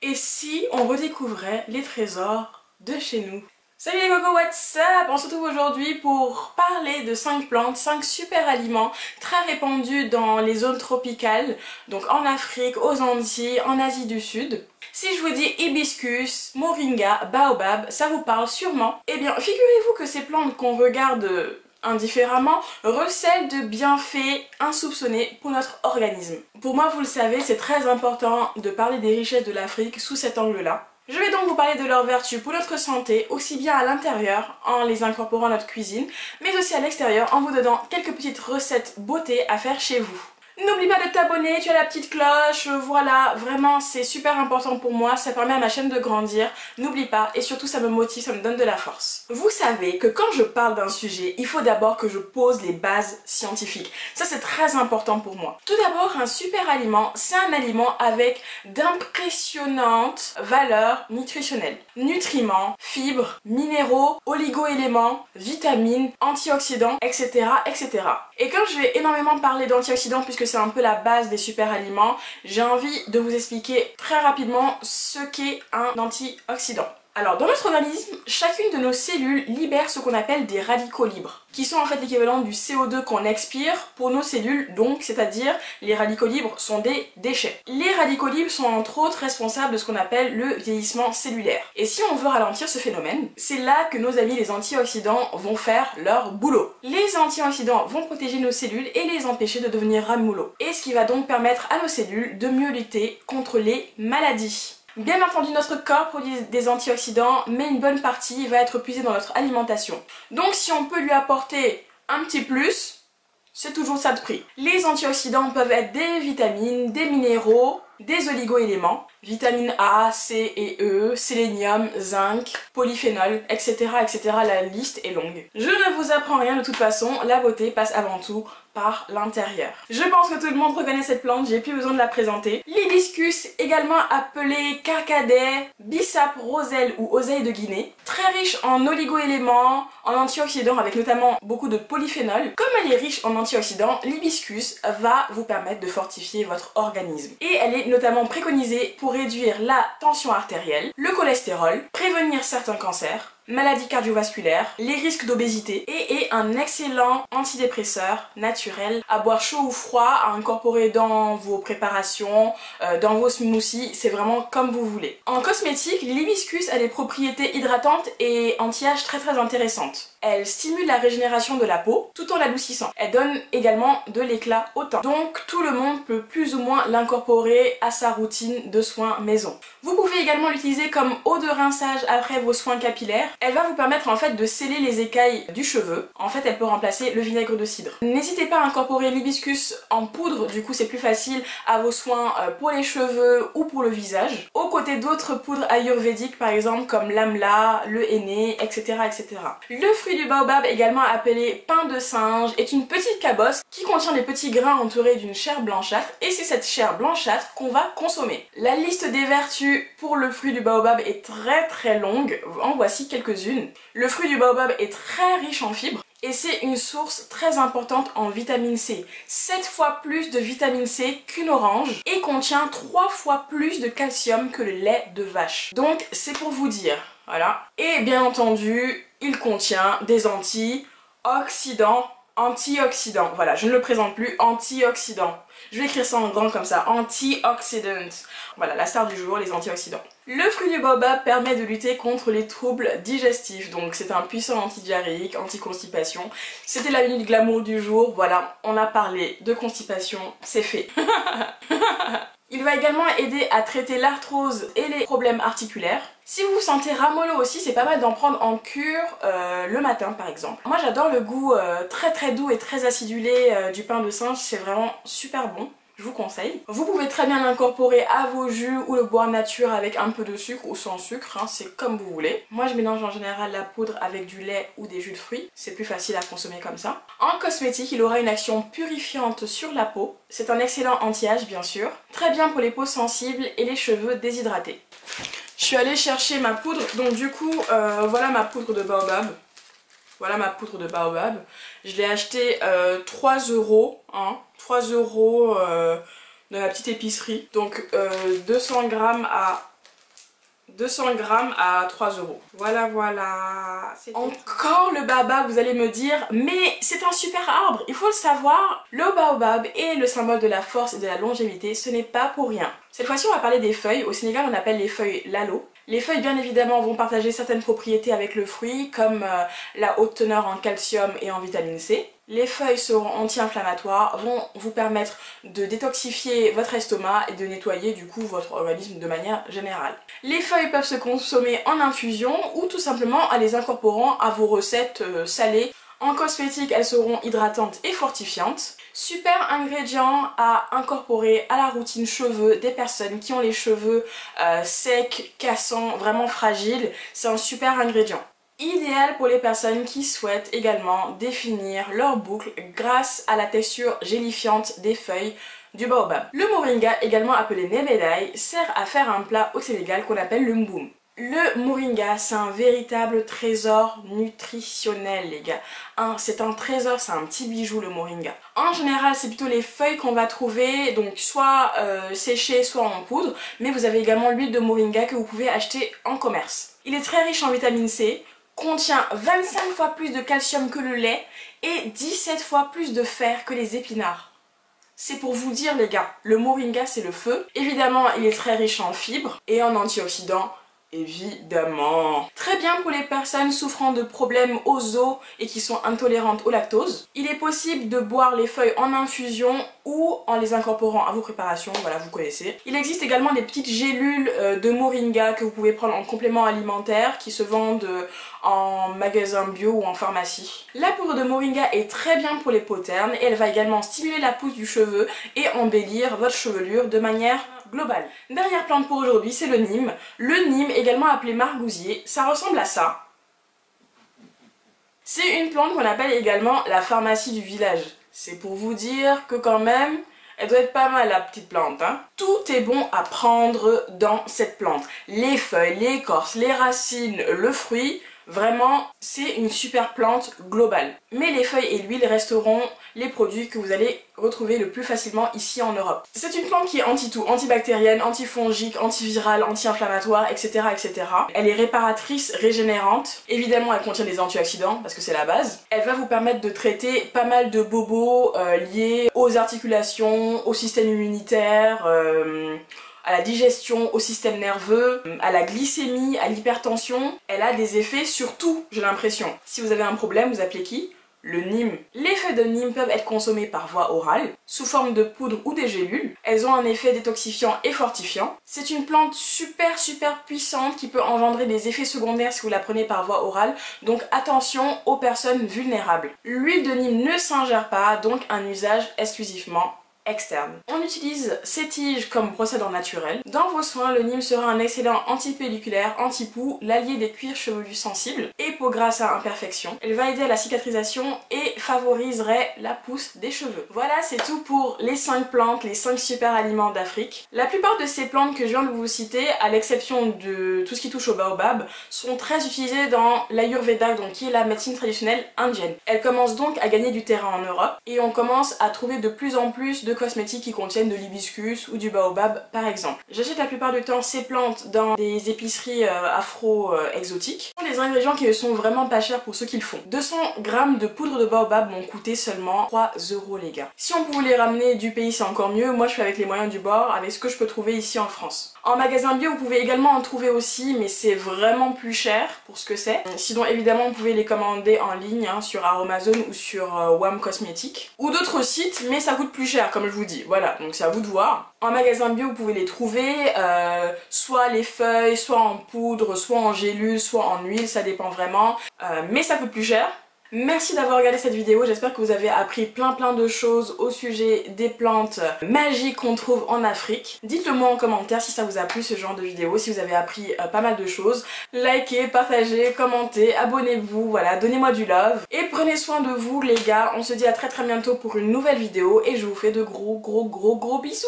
Et si on redécouvrait les trésors de chez nous? Salut les cocos, what's up? On se retrouve aujourd'hui pour parler de 5 plantes, 5 super aliments très répandus dans les zones tropicales, donc en Afrique, aux Antilles, en Asie du Sud. Si je vous dis hibiscus, moringa, baobab, ça vous parle sûrement. Eh bien, figurez-vous que ces plantes qu'on regarde indifféremment recèlent de bienfaits insoupçonnés pour notre organisme. Pour moi, vous le savez, c'est très important de parler des richesses de l'Afrique sous cet angle-là. Je vais donc vous parler de leurs vertus pour notre santé, aussi bien à l'intérieur, en les incorporant à notre cuisine, mais aussi à l'extérieur, en vous donnant quelques petites recettes beauté à faire chez vous. N'oublie pas de t'abonner, tu as la petite cloche, voilà, vraiment c'est super important pour moi, ça permet à ma chaîne de grandir, n'oublie pas, et surtout ça me motive, ça me donne de la force. Vous savez que quand je parle d'un sujet, il faut d'abord que je pose les bases scientifiques, ça c'est très important pour moi. Tout d'abord, un super aliment, c'est un aliment avec d'impressionnantes valeurs nutritionnelles. Nutriments, fibres, minéraux, oligo-éléments, vitamines, antioxydants, etc. etc. Et quand je vais énormément parler d'antioxydants, puisque c'est un peu la base des super aliments, j'ai envie de vous expliquer très rapidement ce qu'est un antioxydant. Alors, dans notre organisme, chacune de nos cellules libère ce qu'on appelle des radicaux libres, qui sont en fait l'équivalent du CO2 qu'on expire pour nos cellules, donc c'est-à-dire les radicaux libres sont des déchets. Les radicaux libres sont entre autres responsables de ce qu'on appelle le vieillissement cellulaire. Et si on veut ralentir ce phénomène, c'est là que nos amis les antioxydants vont faire leur boulot. Les antioxydants vont protéger nos cellules et les empêcher de devenir ramollos, et ce qui va donc permettre à nos cellules de mieux lutter contre les maladies. Bien entendu, notre corps produit des antioxydants, mais une bonne partie va être puisée dans notre alimentation. Donc si on peut lui apporter un petit plus, c'est toujours ça de prix. Les antioxydants peuvent être des vitamines, des minéraux, des oligo-éléments, vitamines A, C et E, sélénium, zinc, polyphénol, etc. etc. La liste est longue. Je ne vous apprends rien de toute façon, la beauté passe avant tout par l'intérieur. Je pense que tout le monde reconnaît cette plante, j'ai plus besoin de la présenter. L'hibiscus, également appelé carcadet, bissap, roselle ou oseille de Guinée, très riche en oligo-éléments, en antioxydants avec notamment beaucoup de polyphénol. Comme elle est riche en antioxydants, l'hibiscus va vous permettre de fortifier votre organisme. Et elle est notamment préconisée pour réduire la tension artérielle, le cholestérol, prévenir certains cancers, maladies cardiovasculaires, les risques d'obésité et est un excellent antidépresseur naturel à boire chaud ou froid, à incorporer dans vos préparations, dans vos smoothies, c'est vraiment comme vous voulez. En cosmétique, l'hibiscus a des propriétés hydratantes et anti-âge très intéressantes. Elle stimule la régénération de la peau tout en l'adoucissant. Elle donne également de l'éclat au teint. Donc tout le monde peut plus ou moins l'incorporer à sa routine de soins maison. Vous pouvez également l'utiliser comme eau de rinçage après vos soins capillaires. Elle va vous permettre en fait de sceller les écailles du cheveu. En fait, elle peut remplacer le vinaigre de cidre. N'hésitez pas à incorporer l'hibiscus en poudre, du coup c'est plus facile à vos soins pour les cheveux ou pour le visage. Aux côtés d'autres poudres ayurvédiques par exemple comme l'amla, le henné, etc. etc. Le fruit du baobab, également appelé pain de singe, est une petite cabosse qui contient des petits grains entourés d'une chair blanchâtre et c'est cette chair blanchâtre qu'on va consommer. La liste des vertus pour le fruit du baobab est très longue, en voici quelques-unes. Le fruit du baobab est très riche en fibres et c'est une source très importante en vitamine C. 7 fois plus de vitamine C qu'une orange et contient 3 fois plus de calcium que le lait de vache. Donc c'est pour vous dire, voilà. Et bien entendu, il contient des antioxydants. Antioxydants, voilà, je ne le présente plus, antioxydants. Je vais écrire ça en grand comme ça, antioxydants. Voilà, la star du jour, les antioxydants. Le fruit du baobab permet de lutter contre les troubles digestifs, donc c'est un puissant antidiarrhéique, anti-constipation. C'était la minute glamour du jour, voilà, on a parlé de constipation, c'est fait. Il va également aider à traiter l'arthrose et les problèmes articulaires. Si vous vous sentez ramollo aussi, c'est pas mal d'en prendre en cure le matin par exemple. Moi j'adore le goût très doux et très acidulé du pain de singe, c'est vraiment super bon. Je vous conseille. Vous pouvez très bien l'incorporer à vos jus ou le boire nature avec un peu de sucre ou sans sucre, hein, c'est comme vous voulez. Moi je mélange en général la poudre avec du lait ou des jus de fruits, c'est plus facile à consommer comme ça. En cosmétique, il aura une action purifiante sur la peau. C'est un excellent anti-âge bien sûr. Très bien pour les peaux sensibles et les cheveux déshydratés. Je suis allée chercher ma poudre, donc du coup voilà ma poudre de baobab. Voilà ma poudre de baobab. Je l'ai achetée 3 €, hein, 3 € de la petite épicerie. Donc 200 grammes à 200 grammes à 3 €. Voilà, voilà. Encore le baobab, vous allez me dire, mais c'est un super arbre, il faut le savoir. Le baobab est le symbole de la force et de la longévité, ce n'est pas pour rien. Cette fois-ci, on va parler des feuilles. Au Sénégal, on appelle les feuilles lalo. Les feuilles, bien évidemment, vont partager certaines propriétés avec le fruit, comme la haute teneur en calcium et en vitamine C. Les feuilles seront anti-inflammatoires, vont vous permettre de détoxifier votre estomac et de nettoyer du coup votre organisme de manière générale. Les feuilles peuvent se consommer en infusion ou tout simplement en les incorporant à vos recettes salées. En cosmétique, elles seront hydratantes et fortifiantes. Super ingrédient à incorporer à la routine cheveux des personnes qui ont les cheveux secs, cassants, vraiment fragiles. C'est un super ingrédient. Idéal pour les personnes qui souhaitent également définir leur boucle grâce à la texture gélifiante des feuilles du baobab. Le moringa, également appelé nebedai, sert à faire un plat au Sénégal qu'on appelle le mboum. Le moringa, c'est un véritable trésor nutritionnel, les gars. C'est un trésor, c'est un petit bijou, le moringa. En général, c'est plutôt les feuilles qu'on va trouver, donc soit séchées, soit en poudre, mais vous avez également l'huile de moringa que vous pouvez acheter en commerce. Il est très riche en vitamine C, contient 25 fois plus de calcium que le lait et 17 fois plus de fer que les épinards. C'est pour vous dire, les gars, le moringa, c'est le feu. Évidemment, il est très riche en fibres et en antioxydants. Évidemment. Très bien pour les personnes souffrant de problèmes aux os et qui sont intolérantes au lactose. Il est possible de boire les feuilles en infusion ou en les incorporant à vos préparations, voilà, vous connaissez. Il existe également des petites gélules de moringa que vous pouvez prendre en complément alimentaire qui se vendent en magasin bio ou en pharmacie. La poudre de moringa est très bien pour les peaux ternes et elle va également stimuler la pousse du cheveu et embellir votre chevelure de manière globale. Dernière plante pour aujourd'hui, c'est le nîmes. Le nîmes, également appelé margousier, ça ressemble à ça. C'est une plante qu'on appelle également la pharmacie du village. C'est pour vous dire que quand même, elle doit être pas mal la petite plante, hein. Tout est bon à prendre dans cette plante. Les feuilles, l'écorce, les racines, le fruit. Vraiment, c'est une super plante globale. Mais les feuilles et l'huile resteront les produits que vous allez retrouver le plus facilement ici en Europe. C'est une plante qui est anti-tout, antibactérienne, antifongique, antivirale, anti-inflammatoire, etc., etc. Elle est réparatrice, régénérante. Évidemment, elle contient des antioxydants parce que c'est la base. Elle va vous permettre de traiter pas mal de bobos liés aux articulations, au système immunitaire, à la digestion, au système nerveux, à la glycémie, à l'hypertension. Elle a des effets sur tout, j'ai l'impression. Si vous avez un problème, vous appelez qui? Le nîmes. Les feuilles de nîmes peuvent être consommées par voie orale, sous forme de poudre ou des gélules. Elles ont un effet détoxifiant et fortifiant. C'est une plante super puissante qui peut engendrer des effets secondaires si vous la prenez par voie orale, donc attention aux personnes vulnérables. L'huile de nîmes ne s'ingère pas, donc un usage exclusivement externe. On utilise ces tiges comme procédant naturel. Dans vos soins, le nîmes sera un excellent antipelliculaire, anti-poux, l'allié des cuirs chevelus sensibles et peau grasse à imperfection. Elle va aider à la cicatrisation et favoriserait la pousse des cheveux. Voilà, c'est tout pour les 5 plantes, les 5 super aliments d'Afrique. La plupart de ces plantes que je viens de vous citer, à l'exception de tout ce qui touche au baobab, sont très utilisées dans l'Ayurveda, donc qui est la médecine traditionnelle indienne. Elles commencent donc à gagner du terrain en Europe et on commence à trouver de plus en plus de cosmétiques qui contiennent de l'hibiscus ou du baobab par exemple. J'achète la plupart du temps ces plantes dans des épiceries afro-exotiques. Ce sont des ingrédients qui sont vraiment pas chers pour ceux qui le font. 200 grammes de poudre de baobab m'ont coûté seulement 3 € les gars. Si on peut vous les ramener du pays c'est encore mieux, moi je fais avec les moyens du bord, avec ce que je peux trouver ici en France. En magasin bio vous pouvez également en trouver aussi mais c'est vraiment plus cher pour ce que c'est. Sinon évidemment vous pouvez les commander en ligne hein, sur Amazon ou sur WAM Cosmétiques ou d'autres sites mais ça coûte plus cher comme je vous dis, voilà, donc c'est à vous de voir. En magasin bio, vous pouvez les trouver, soit les feuilles, soit en poudre, soit en gélule, soit en huile, ça dépend vraiment, mais ça coûte plus cher. Merci d'avoir regardé cette vidéo, j'espère que vous avez appris plein de choses au sujet des plantes magiques qu'on trouve en Afrique. Dites-le moi en commentaire si ça vous a plu ce genre de vidéo, si vous avez appris pas mal de choses. Likez, partagez, commentez, abonnez-vous, voilà, donnez-moi du love. Et prenez soin de vous les gars, on se dit à très bientôt pour une nouvelle vidéo et je vous fais de gros bisous.